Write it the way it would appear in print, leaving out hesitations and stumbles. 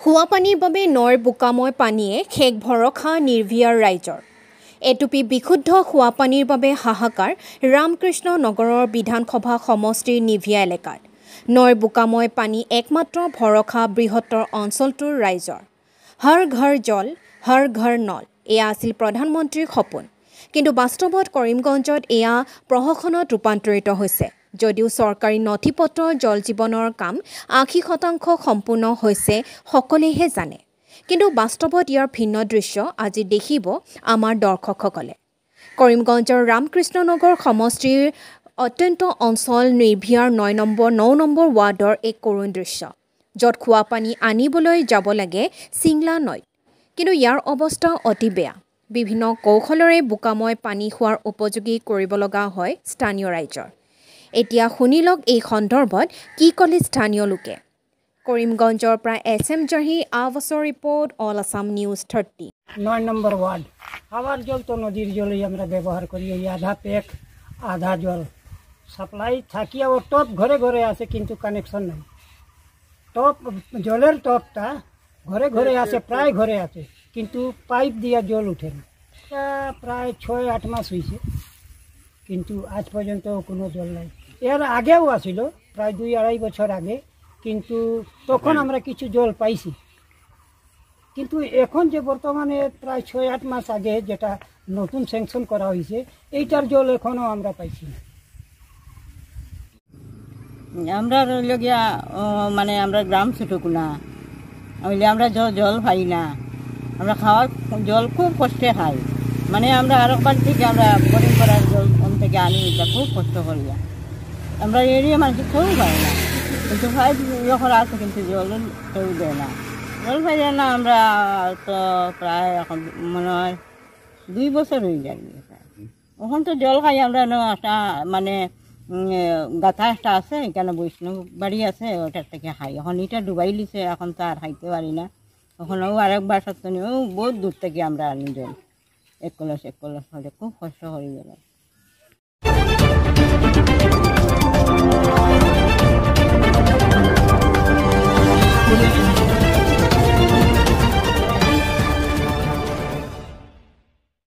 খোৱা পানীৰ বাবে নৈৰ বোকাময় পানীয়ে খেক ভৰসা নিৰ্ভীয়াৰ ৰাইজৰ। এটুপি বিশুদ্ধ খোৱা পানীৰ বাবে হাহাকাৰ ৰামকৃষ্ণ নগৰৰ বিধানসভা সমষ্টিৰ নিভিয়া এলেকাত। নৈৰ বোকাময় পানী একমাত্ৰ ভৰসা বৃহত্তৰ অঞ্চলটোৰ ৰাইজৰ। হৰ ঘৰ জল, হৰ ঘৰ নল, এয়া আছিল প্ৰধানমন্ত্ৰীৰ সপোন। কিন্তু বাস্তৱত কৰিমগঞ্জত এয়া প্ৰহসনত ৰূপান্তৰিত হৈছে। যদিও চৰকাৰী নথিপত্ৰৰ জল জীৱনৰ কাম ৮০% সম্পূৰ্ণ হৈছে সকলেহে জানে, কিন্তু বাস্তৱত ইয়াৰ ভিন্ন দৃশ্য আজি দেখিব আমাৰ দৰ্শকসকলে। কৰিমগঞ্জৰ ৰামকৃষ্ণ নগৰ সমষ্টিৰ অত্যন্ত অঞ্চল নিৰ্ভিয়াৰ ৯ নম্বৰ ৱাৰ্ডৰ এক কৰুণ দৃশ্য, য'ত খোৱা পানী আনিবলৈ যাব লাগে চিংলা নৈত, কিন্তু ইয়াৰ অৱস্থা অতি বেয়া। বিভিন্ন কৌশলৰে বোকাময় পানী খোৱাৰ উপযোগী কৰিব লগা হয় স্থানীয় ৰাইজৰ। এতিয়া শুনি লওক এই সন্দৰ্ভত কি ক'লে স্থানীয় লোকে। কৰিমগঞ্জৰ পৰা SM জাহি আৱাছৰ report, all Assam news 30। ৯ number ward. খাবার জল তো নদীর জলই আমরা ব্যবহার করি। এই আধা পেক আধা জল সাপ্লাই থাকিও টপ ঘরে ঘরে আছে, কিন্তু কানেকশন নাই। টপ জলের টপটা ঘরে ঘরে আছে, প্রায় ঘরে আছে, কিন্তু পাইপ দিয়া জল উঠে না। প্রায় ৬-৮ মাস হয়েছে, কিন্তু আজ পর্যন্ত কোনো জল নাই। এর আগেও আসিল প্রায় ২-২.৫ বছর আগে, কিন্তু তখন আমরা কিছু জল পাইছি। কিন্তু এখন যে বর্তমানে প্রায় ৬-৮ মাস আগে যেটা নতুন স্যাংশন করা হয়েছে, এইটার জল এখনও আমরা পাইছি না। আমরা রইল গিয়া মানে আমরা গ্রাম ছোটকু না হইলে আমরা জল পাই না। আমরা খাওয়ার জল খুব কষ্টে খাই, মানে আমরা আরেকবার থেকে আমরা বোরিং করার জল থেকে আনি, এটা খুব কষ্ট করিয়া। আমরা এরিয়া মানুষ কেউ পাই না, কিন্তু পাইপ যখন আছে কিন্তু জল কেউ দেয় না, জল পাই না। আমরা তো প্রায় এখন মনে হয় ২ বছর হয়ে যায়। এখন তো জল খাই আমরা একটা মানে গাথা একটা আছে, এখানে বৈষ্ণব বাড়ি আছে, ওটার থেকে খাই। এখন এটা ডুবাই লিছে, এখন তো আর খাইতে পারি না। ওখানেও আরেকবার সত্য নিয়েও বহুত দূর থেকে আমরা আনি জল, এক কলস হলে খুব কষ্ট হয়ে গেল।